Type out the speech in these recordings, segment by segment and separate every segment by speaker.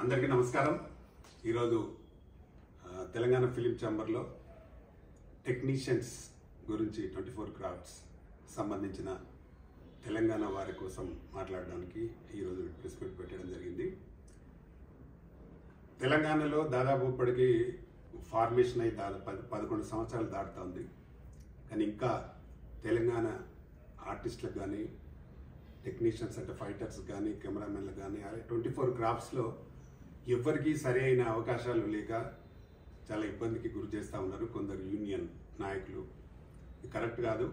Speaker 1: అందరికీ నమస్కారం. ఈరోజు తెలంగాణ ఫిలిం ఛాంబర్లో టెక్నీషియన్స్ గురించి 24 క్రాఫ్ట్స్ సంబంధించిన తెలంగాణ వారి కోసం మాట్లాడడానికి ఈరోజు ప్రెస్ మీట్ పెట్టడం జరిగింది. తెలంగాణలో దాదాపు ఇప్పటికీ ఫార్మేషన్ అయి 11 సంవత్సరాలు దాటుతుంది. కానీ ఇంకా తెలంగాణ ఆర్టిస్టులకు కానీ, టెక్నీషియన్స్ అంటే ఫైటర్స్ కానీ, కెమెరామెన్లకు కానీ 24 క్రాఫ్ట్స్లో ఎవరికి సరి అయిన అవకాశాలు లేక చాలా ఇబ్బందికి గురి చేస్తూ ఉన్నారు కొందరు యూనియన్ నాయకులు. ఇది కరెక్ట్ కాదు.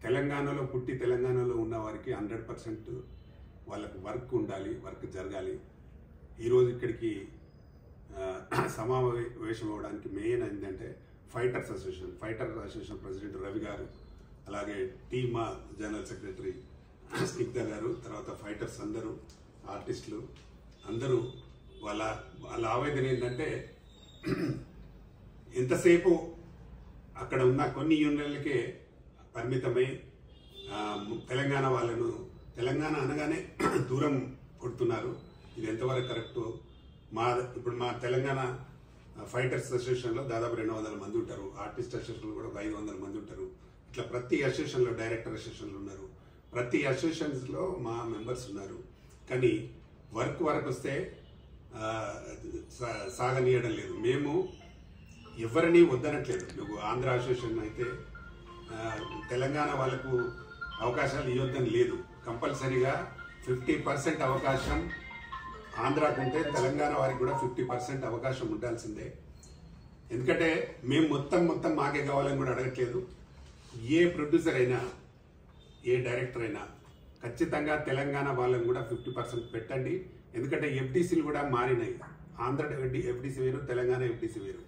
Speaker 1: తెలంగాణలో పుట్టి తెలంగాణలో ఉన్న వారికి 100% వాళ్ళకు వర్క్ ఉండాలి, వర్క్ జరగాలి. ఈరోజు ఇక్కడికి సమావేశం అవ్వడానికి మెయిన్ ఏంటంటే ఫైటర్ అసోసియేషన్ ప్రెసిడెంట్ రవి గారు, అలాగే టీమా జనరల్ సెక్రటరీ స్నిగ్ధ గారు, తర్వాత ఫైటర్స్ అందరూ, ఆర్టిస్టులు అందరూ వాళ్ళ ఆవేదన ఏంటంటే ఎంతసేపు అక్కడ ఉన్న కొన్ని యూనియన్లకే పరిమితమై తెలంగాణ వాళ్ళను తెలంగాణ అనగానే దూరం కొడుతున్నారు. ఇది ఎంతవరకు కరెక్టు? ఇప్పుడు మా తెలంగాణ ఫైటర్స్ అసోసియేషన్లో దాదాపు 200 మంది ఉంటారు. ఆర్టిస్ట్ అసోసియేషన్లో కూడా 500 మంది ఉంటారు. ఇట్లా ప్రతి అసోసియేషన్లో డైరెక్టర్ అసోసియేషన్లు ఉన్నారు. ప్రతి అసోసియేషన్స్లో మా మెంబర్స్ ఉన్నారు. కానీ వర్క్ వస్తే సాగనీయడం లేదు. మేము ఎవరిని వద్దనట్లేదు. నువ్వు ఆంధ్ర అసోసియేషన్ అయితే తెలంగాణ వాళ్ళకు అవకాశాలు ఇవ్వద్దని లేదు. కంపల్సరీగా 50% అవకాశం ఆంధ్రాకు ఉంటే తెలంగాణ వారికి కూడా 50% అవకాశం ఉండాల్సిందే. ఎందుకంటే మేము మొత్తం మాకే కావాలని కూడా అడగట్లేదు. ఏ ప్రొడ్యూసర్ అయినా, ఏ డైరెక్టర్ అయినా ఖచ్చితంగా తెలంగాణ వాళ్ళని కూడా 50% పెట్టండి. ఎందుకంటే ఎఫ్డీసీలు కూడా మారినాయి. ఆంధ్ర ఎఫ్డీసీ వేరు, తెలంగాణ ఎఫ్డీసీ వేరు.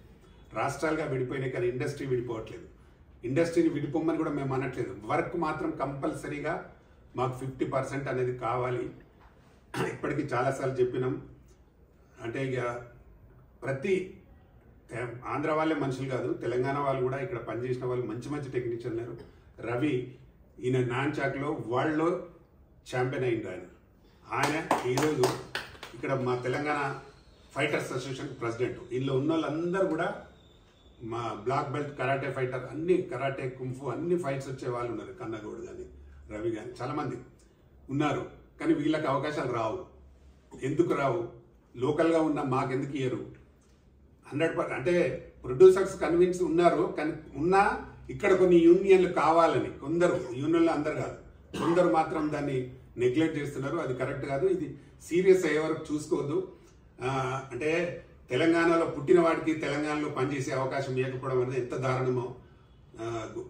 Speaker 1: రాష్ట్రాలుగా విడిపోయినాయి, కానీ ఇండస్ట్రీ విడిపోవట్లేదు. ఇండస్ట్రీని విడిపోమని కూడా మేము అనట్లేదు. వర్క్ మాత్రం కంపల్సరీగా మాకు 50% అనేది కావాలి. ఇప్పటికీ చాలాసార్లు చెప్పినాం. అంటే ఇక ప్రతి ఆంధ్ర వాళ్ళే మనుషులు కాదు, తెలంగాణ వాళ్ళు కూడా ఇక్కడ పనిచేసిన వాళ్ళు మంచి టెక్నీషియన్లు. రవి ఈయన నాన్ చాక్లో వరల్డ్లో ఛాంపియన్ అయింది. ఆయన ఈరోజు ఇక్కడ మా తెలంగాణ ఫైటర్స్ అసోసియేషన్ ప్రెసిడెంట్. ఇందులో ఉన్న వాళ్ళందరూ కూడా మా బ్లాక్ బెల్ట్ కరాటే ఫైటర్, అన్ని కరాటే, కుంఫు అన్ని ఫైట్స్ వచ్చే వాళ్ళు ఉన్నారు. కన్నగౌడ్ కానీ, రవి కానీ చాలామంది ఉన్నారు. కానీ వీళ్ళకి అవకాశాలు రావు. ఎందుకు రావు? లోకల్గా ఉన్న మాకెందుకు ఇయ్యరు? 100% అంటే ప్రొడ్యూసర్స్ కన్విన్స్ ఉన్నారు. కానీ ఉన్నా ఇక్కడ కొన్ని యూనియన్లు కావాలని కొందరు, యూనియన్లు అందరు కాదు, కొందరు మాత్రం దాన్ని నెగ్లెక్ట్ చేస్తున్నారు. అది కరెక్ట్ కాదు. ఇది సీరియస్ అయ్యే వరకు చూసుకోవద్దు. అంటే తెలంగాణలో పుట్టిన వాడికి తెలంగాణలో పనిచేసే అవకాశం ఇవ్వకపోవడం అనేది ఎంత దారుణమో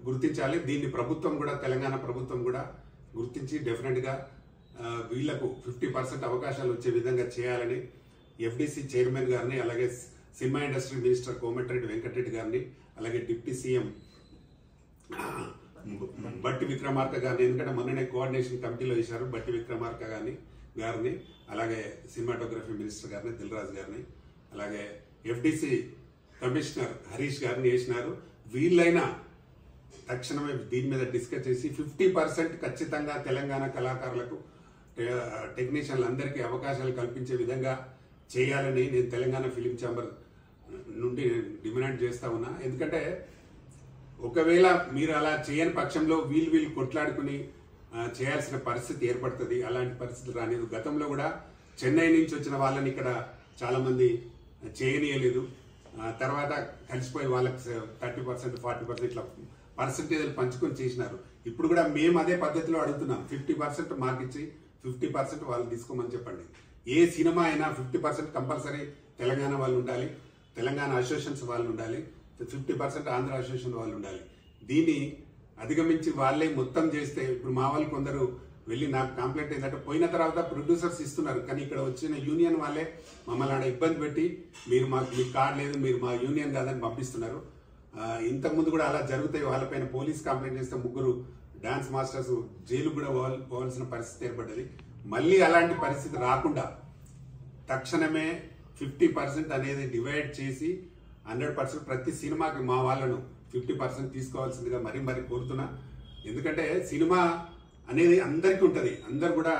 Speaker 1: గుర్తించాలి. దీన్ని ప్రభుత్వం కూడా, తెలంగాణ ప్రభుత్వం కూడా గుర్తించి డెఫినెట్గా వీళ్లకు 50% అవకాశాలు వచ్చే విధంగా చేయాలని ఎఫ్డీసీ చైర్మన్ గారిని, అలాగే cinema industry minister Komatireddy Venkatreddy గారిని, అలాగే డిప్యూటీ సీఎం బట్టి విక్రమార్క గారిని, ఎందుకంటే మొన్ననే కోఆర్డినేషన్ కమిటీలో వేశారు, బట్టి విక్రమార్క గారిని, అలాగే సినిమాటోగ్రఫీ మినిస్టర్ గారిని, దిల్ రాజు గారిని, అలాగే ఎఫ్డీసీ కమిషనర్ హరీష్ గారిని వేసినారు. వీళ్ళైనా తక్షణమే దీని మీద డిస్కస్ చేసి 50% ఖచ్చితంగా తెలంగాణ కళాకారులకు, టెక్నీషియన్లందరికీ అవకాశాలు కల్పించే విధంగా చేయాలని నేను తెలంగాణ ఫిలిం ఛాంబర్ నుండి డిమాండ్ చేస్తా ఉన్నా. ఎందుకంటే ఒకవేళ మీరు అలా చేయని పక్షంలో వీళ్ళు కొట్లాడుకుని చేయాల్సిన పరిస్థితి ఏర్పడుతుంది. అలాంటి పరిస్థితులు రాలేదు. గతంలో కూడా చెన్నై నుంచి వచ్చిన వాళ్ళని ఇక్కడ చాలామంది చేయనీయలేదు. తర్వాత కలిసిపోయి వాళ్ళకి 30%, 40% ఇట్లా పర్సెంటేజ్లు పంచుకొని చేసినారు. ఇప్పుడు కూడా మేము అదే పద్ధతిలో అడుగుతున్నాం. 50% మాకు ఇచ్చి 50% వాళ్ళు తీసుకోమని చెప్పండి. ఏ సినిమా అయినా 50% కంపల్సరీ తెలంగాణ వాళ్ళు ఉండాలి, తెలంగాణ అసోసియేషన్స్ వాళ్ళు ఉండాలి, 50% ఆంధ్ర అసోసియేషన్ వాళ్ళు ఉండాలి. దీన్ని అధిగమించి వాళ్ళే మొత్తం చేస్తే, ఇప్పుడు మా వాళ్ళు కొందరు వెళ్ళి నాకు కంప్లైంట్ ఏంటంటే పోయిన తర్వాత ప్రొడ్యూసర్స్ ఇస్తున్నారు, కానీ ఇక్కడ వచ్చిన యూనియన్ వాళ్ళే మమ్మల్ని ఆడ ఇబ్బంది పెట్టి మీకు కార్డు లేదు, మీరు మా యూనియన్ కాదని పంపిస్తున్నారు. ఇంతకుముందు కూడా అలా జరుగుతాయి. వాళ్ళపైన పోలీస్ కంప్లైంట్ చేస్తే 3 డాన్స్ మాస్టర్స్ జైలు కూడా పోవాల్సిన పరిస్థితి ఏర్పడ్డది. మళ్ళీ అలాంటి పరిస్థితి రాకుండా తక్షణమే 50% అనేది డివైడ్ చేసి 100% ప్రతి సినిమాకి మా వాళ్ళను 50% తీసుకోవాల్సిందిగా మరీ కోరుతున్నా. ఎందుకంటే సినిమా అనేది అందరికీ ఉంటుంది. అందరు కూడా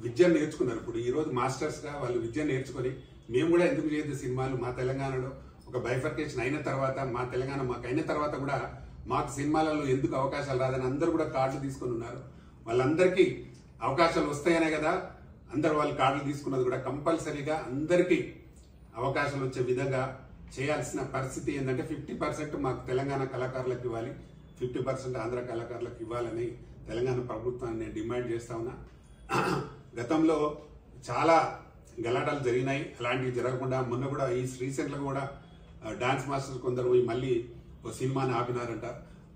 Speaker 1: విద్యను నేర్చుకున్నారు. ఇప్పుడు ఈరోజు మాస్టర్స్గా వాళ్ళు విద్య నేర్చుకొని మేము కూడా ఎందుకు చేయదు సినిమాలు మా తెలంగాణలో ఒక బైఫర్కేషన్ అయిన తర్వాత మా తెలంగాణ మాకు అయిన తర్వాత కూడా మాకు సినిమాలలో ఎందుకు అవకాశాలు రాదని అందరూ కూడా కార్డులు తీసుకొని ఉన్నారు. వాళ్ళందరికీ అవకాశాలు వస్తాయనే కదా అందరు వాళ్ళు కార్డులు తీసుకున్నది కూడా. కంపల్సరీగా అందరికీ అవకాశాలు వచ్చే విధంగా చేయాల్సిన పరిస్థితి ఏంటంటే 50% మాకు తెలంగాణ కళాకారులకు ఇవ్వాలి, 50% ఆంధ్ర కళాకారులకు ఇవ్వాలని తెలంగాణ ప్రభుత్వాన్ని నేను డిమాండ్ చేస్తా ఉన్నా. గతంలో చాలా గలాటాలు జరిగినాయి, అలాంటివి జరగకుండా మొన్న కూడా ఈ రీసెంట్గా కూడా డాన్స్ మాస్టర్స్ కొందరు మళ్ళీ ఒక సినిమాని ఆపినారంట.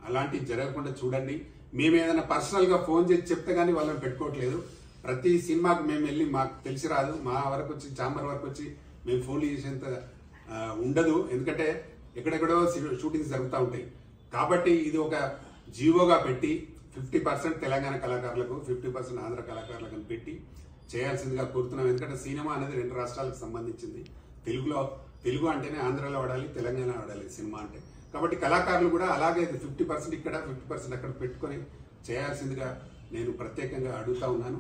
Speaker 1: అలాంటివి జరగకుండా చూడండి. మేము ఏదైనా పర్సనల్గా ఫోన్ చేసి చెప్తే కానీ వాళ్ళని పెట్టుకోవట్లేదు. ప్రతి సినిమాకు మేము వెళ్ళి మాకు తెలిసి రాదు, మా వరకు వచ్చి చాంబర్ వరకు వచ్చి మేము ఫోన్లు చేసేంత ఉండదు. ఎందుకంటే ఎక్కడెక్కడో షూటింగ్స్ జరుగుతూ ఉంటాయి. కాబట్టి ఇది ఒక జీవోగా పెట్టి 50% తెలంగాణ కళాకారులకు 50% ఆంధ్ర కళాకారులకు పెట్టి చేయాల్సిందిగా కోరుతున్నాం. ఎందుకంటే సినిమా అనేది 2 రాష్ట్రాలకు సంబంధించింది. తెలుగు అంటేనే ఆంధ్రాలో ఆడాలి, తెలంగాణ ఆడాలి సినిమా అంటే. కాబట్టి కళాకారులు కూడా అలాగే 50% ఇక్కడ 50% అక్కడ పెట్టుకొని చేయాల్సిందిగా నేను ప్రత్యేకంగా అడుగుతా ఉన్నాను.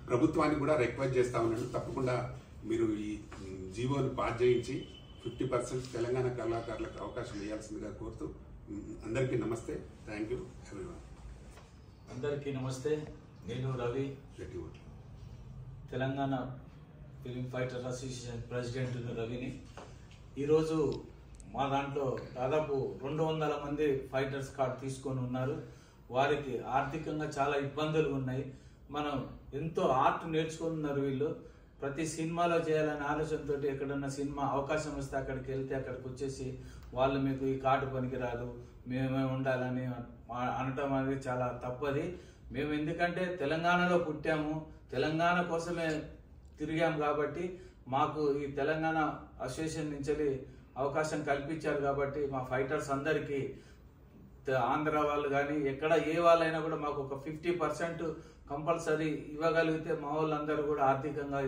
Speaker 1: ప్రభుత్వాన్ని కూడా రిక్వెస్ట్ చేస్తా ఉన్నాను, తప్పకుండా మీరు ఈ జీవోను పాస్ చేయించి 50% తెలంగాణ కళాకారులకు అవకాశం ఇవ్వాల్సిందిగా కోరుతూ అందరికీ నమస్తే. Thank you everyone.
Speaker 2: అందరికీ నమస్తే. నేను Ravi, Telangana film fighter association president రవిని. ఈరోజు మా దాంట్లో దాదాపు 200 మంది ఫైటర్స్ కార్డు తీసుకొని ఉన్నారు. వారికి ఆర్థికంగా చాలా ఇబ్బందులు ఉన్నాయి. మనం ఎంతో ఆర్ట్ నేర్చుకున్నారు. వీళ్ళు ప్రతి సినిమాలో చేయాలనే ఆలోచనతో ఎక్కడన్నా సినిమా అవకాశం వస్తే అక్కడికి వెళ్తే అక్కడికి వచ్చేసి వాళ్ళు మీకు ఈ కార్డు పనికిరాదు, మేమే ఉండాలని అనటం అనేది చాలా తప్పది. మేము ఎందుకంటే తెలంగాణలో పుట్టాము, తెలంగాణ కోసమే తిరిగాము కాబట్టి మాకు ఈ తెలంగాణ అసోసియేషన్ నుంచి అవకాశం కల్పించారు. కాబట్టి మా ఫైటర్స్ అందరికీ ఆంధ్ర వాళ్ళు కానీ ఎక్కడ ఏ వాళ్ళైనా కూడా మాకు ఒక 50% కంపల్సరీ ఇవ్వగలిగితే మా వాళ్ళందరూ కూడా ఆర్థికంగా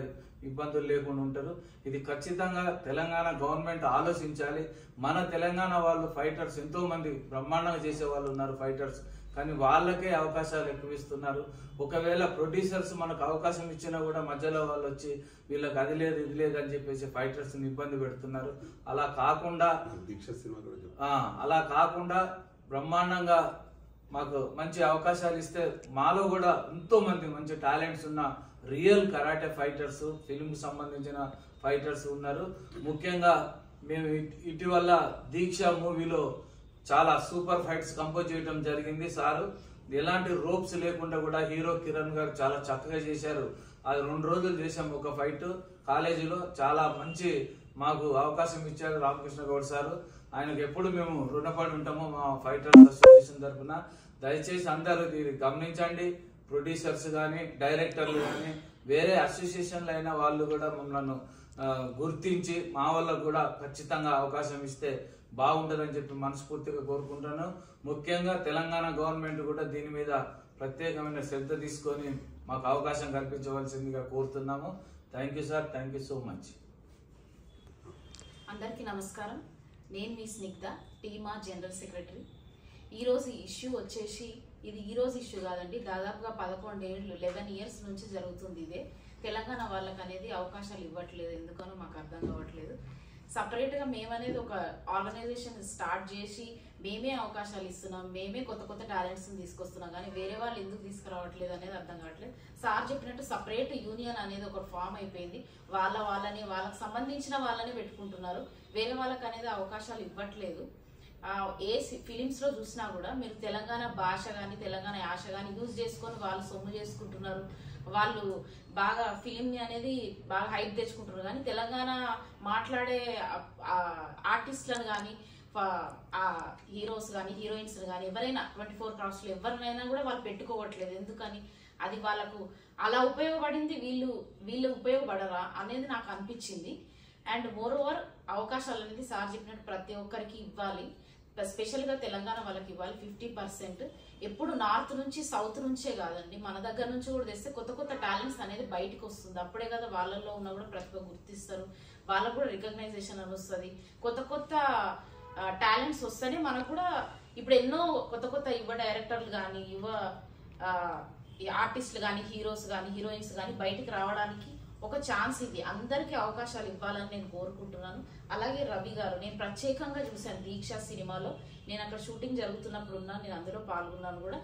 Speaker 2: ఇబ్బందులు లేకుండా ఉంటారు. ఇది ఖచ్చితంగా తెలంగాణ గవర్నమెంట్ ఆలోచించాలి. మన తెలంగాణ వాళ్ళు ఫైటర్స్ ఎంతో మంది బ్రహ్మాండంగా చేసే వాళ్ళు ఉన్నారు ఫైటర్స్, కానీ వాళ్ళకే అవకాశాలు ఎక్కువ ఇస్తున్నారు. ఒకవేళ ప్రొడ్యూసర్స్ మనకు అవకాశం ఇచ్చినా కూడా మధ్యలో వాళ్ళు వచ్చి వీళ్ళకి అది లేదు ఇది లేదు అని చెప్పేసి ఫైటర్స్ ఇబ్బంది పెడుతున్నారు. అలా కాకుండా బ్రహ్మాండంగా మాకు మంచి అవకాశాలు ఇస్తే మాలో కూడా ఎంతో మంది మంచి టాలెంట్స్ ఉన్న రియల్ కరాటే ఫైటర్స్, ఫిల్మ్ సంబంధించిన ఫైటర్స్ ఉన్నారు. ముఖ్యంగా మేము ఇటీవల దీక్ష మూవీలో చాలా సూపర్ ఫైట్స్ కంపోజ్ చేయడం జరిగింది. సారు ఎలాంటి రోప్స్ లేకుండా కూడా హీరో కిరణ్ గారు చాలా చక్కగా చేశారు. అది 2 రోజులు చేసాము ఒక ఫైట్ కాలేజీలో. చాలా మంచి మాకు అవకాశం ఇచ్చారు రామకృష్ణ గౌడ్ సారు. ఆయనకు ఎప్పుడు మేము రుణపడి ఉంటాము మా ఫైటర్స్ అసోసియేషన్ తరఫున. దయచేసి అందరూ ఇది గమనించండి. ప్రొడ్యూసర్స్ కానీ డైరెక్టర్లు కానీ వేరే అసోసియేషన్లు అయిన వాళ్ళు కూడా మమ్మల్ని గుర్తించి మా వాళ్ళకు కూడా ఖచ్చితంగా అవకాశం ఇస్తే బాగుంటుందని చెప్పి మనస్ఫూర్తిగా కోరుకుంటాను. ముఖ్యంగా తెలంగాణ గవర్నమెంట్ కూడా దీని మీద ప్రత్యేకమైన శ్రద్ధ తీసుకొని మాకు అవకాశం కల్పించవలసిందిగా కోరుతున్నాము. Thank you sir, thank you so much.
Speaker 3: అందరికీ నమస్కారం. నేను మీ స్నిగ్ధ, టీమా జనరల్ సెక్రటరీ. ఈరోజు ఇష్యూ వచ్చేసి ఇది ఈరోజు ఇష్యూ కాదండి, దాదాపుగా 11 ఇయర్స్ నుంచి జరుగుతుంది ఇదే. తెలంగాణ వాళ్ళకి అనేది అవకాశాలు ఇవ్వట్లేదు, ఎందుకనో మాకు అర్థం కావట్లేదు. సపరేట్గా మేమనేది ఒక ఆర్గనైజేషన్ స్టార్ట్ చేసి మేమే అవకాశాలు ఇస్తున్నాం, మేమే కొత్త కొత్త టాలెంట్స్ని తీసుకొస్తున్నాం, కానీ వేరే వాళ్ళు ఎందుకు తీసుకురావట్లేదు అనేది అర్థం కావట్లేదు. సార్ చెప్పినట్టు సపరేట్ యూనియన్ అనేది ఒక ఫామ్ అయిపోయింది. వాళ్ళకి సంబంధించిన వాళ్ళని పెట్టుకుంటున్నారు, వేరే వాళ్ళకి అనేది అవకాశాలు ఇవ్వట్లేదు. ఏ ఫిలిమ్స్లో చూసినా కూడా మీరు తెలంగాణ భాష కానీ తెలంగాణ యాస కానీ యూజ్ చేసుకొని వాళ్ళు సొమ్ము చేసుకుంటున్నారు. వాళ్ళు బాగా ఫిలింని అనేది బాగా హైప్ తెచ్చుకుంటున్నారు, కానీ తెలంగాణ మాట్లాడే ఆర్టిస్టులను కానీ హీరోస్ కానీ హీరోయిన్స్ కానీ ఎవరైనా 24 క్రాఫ్ట్స్లో ఎవరినైనా కూడా వాళ్ళు పెట్టుకోవట్లేదు. ఎందుకని అది వాళ్ళకు అలా ఉపయోగపడింది, వీళ్ళు ఉపయోగపడరా అనేది నాకు అనిపించింది. అండ్ మోర్ ఓవర్ అవకాశాలు అనేది సార్ చెప్పినట్టు ప్రతి ఒక్కరికి ఇవ్వాలి, స్పెషల్గా తెలంగాణ వాళ్ళకి ఇవ్వాలి 50%. ఎప్పుడు నార్త్ నుంచి సౌత్ నుంచే కాదండి, మన దగ్గర నుంచి కూడా తెస్తే కొత్త కొత్త టాలెంట్స్ అనేది బయటకు వస్తుంది. అప్పుడే కదా వాళ్ళల్లో ఉన్న కూడా ప్రతిభ గుర్తిస్తారు, వాళ్ళకు కూడా రికగ్నైజేషన్ అని వస్తుంది. కొత్త కొత్త టాలెంట్స్ వస్తేనే మనకు కూడా ఇప్పుడు ఎన్నో కొత్త కొత్త యువ డైరెక్టర్లు కానీ యువ ఈ ఆర్టిస్టులు కానీ హీరోస్ కానీ హీరోయిన్స్ కానీ బయటికి రావడానికి ఒక ఛాన్స్ ఇది. అందరికీ అవకాశాలు ఇవ్వాలని నేను కోరుకుంటున్నాను. అలాగే రవి గారు, నేను ప్రత్యేకంగా చూశాను దీక్ష సినిమాలో, నేను అక్కడ షూటింగ్ జరుగుతున్నప్పుడు ఉన్నాను, నేను అందులో పాల్గొన్నాను కూడా.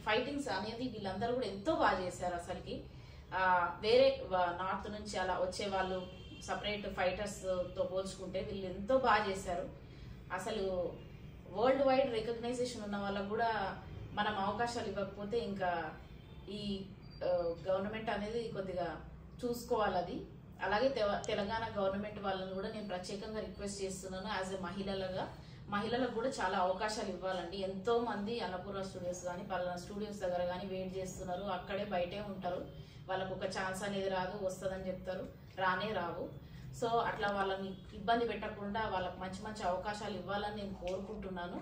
Speaker 3: ఫైటింగ్స్ అనేది వీళ్ళందరూ కూడా ఎంతో బాగా చేశారు. అసలుకి వేరే నార్త్ నుంచి అలా వచ్చే వాళ్ళు సపరేట్ ఫైటర్స్తో పోల్చుకుంటే వీళ్ళు ఎంతో బాగా చేశారు. అసలు వరల్డ్ వైడ్ రికగ్నైజేషన్ ఉన్న వాళ్ళకు కూడా మనం అవకాశాలు ఇవ్వకపోతే ఇంకా ఈ గవర్నమెంట్ అనేది కొద్దిగా చూసుకోవాలి అది. అలాగే తెలంగాణ గవర్నమెంట్ వాళ్ళని కూడా నేను ప్రత్యేకంగా రిక్వెస్ట్ చేస్తున్నాను. యాజ్ ఎ మహిళలకు కూడా చాలా అవకాశాలు ఇవ్వాలండి. ఎంతో మంది అన్నపూర్ణ స్టూడియోస్ కానీ పలానా స్టూడియోస్ దగ్గర కానీ వెయిట్ చేస్తున్నారు, అక్కడే బయటే ఉంటారు. వాళ్ళకు ఒక ఛాన్స్ అనేది రాదు, వస్తుందని చెప్తారు, రానే రావు. సో అట్లా వాళ్ళని ఇబ్బంది పెట్టకుండా వాళ్ళకి మంచి మంచి అవకాశాలు ఇవ్వాలని నేను కోరుకుంటున్నాను.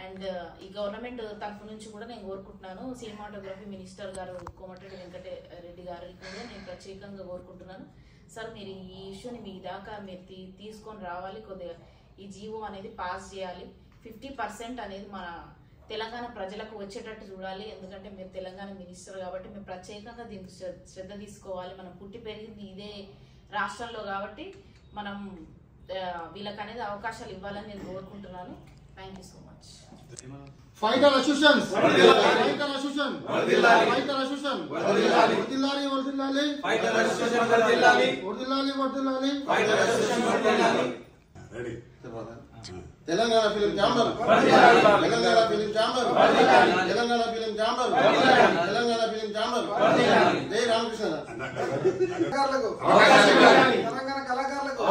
Speaker 3: అండ్ ఈ గవర్నమెంట్ తరఫు నుంచి కూడా నేను కోరుకుంటున్నాను, సినిమాటోగ్రఫీ మినిస్టర్ గారు కోమటిరెడ్డి వెంకటరెడ్డి గారికి కూడా నేను ప్రత్యేకంగా కోరుకుంటున్నాను, సార్ మీరు ఈ ఇష్యూని మీ దాకా మీరు తీసుకొని రావాలి, కొద్దిగా ఈ జీవో అనేది పాస్ చేయాలి. 50% అనేది మన తెలంగాణ ప్రజలకు వచ్చేటట్టు చూడాలి. ఎందుకంటే మీరు తెలంగాణ మినిస్టర్ కాబట్టి మేము ప్రత్యేకంగా దీనికి శ్రద్ధ తీసుకోవాలి. మనం పుట్టి పెరిగింది ఇదే రాష్ట్రంలో కాబట్టి మనం వీళ్ళకి అనేది అవకాశాలు ఇవ్వాలని నేను కోరుకుంటున్నాను. Thank you so much.
Speaker 4: Fighter association fighter association fighter association వర్ధిల్లాలి వర్ధిల్లాలి ఫైటర్ అసోసియేషన్ వర్ధిల్లాలి వర్ధిల్లాలి వర్ధిల్లాలి ఫైటర్ అసోసియేషన్ వర్ధిల్లాలి. Ready. Telangana film chamber Telangana film chamber Telangana film chamber Telangana film chamber జై రామకృష్ణ. తెలంగాణ కళాకారులకు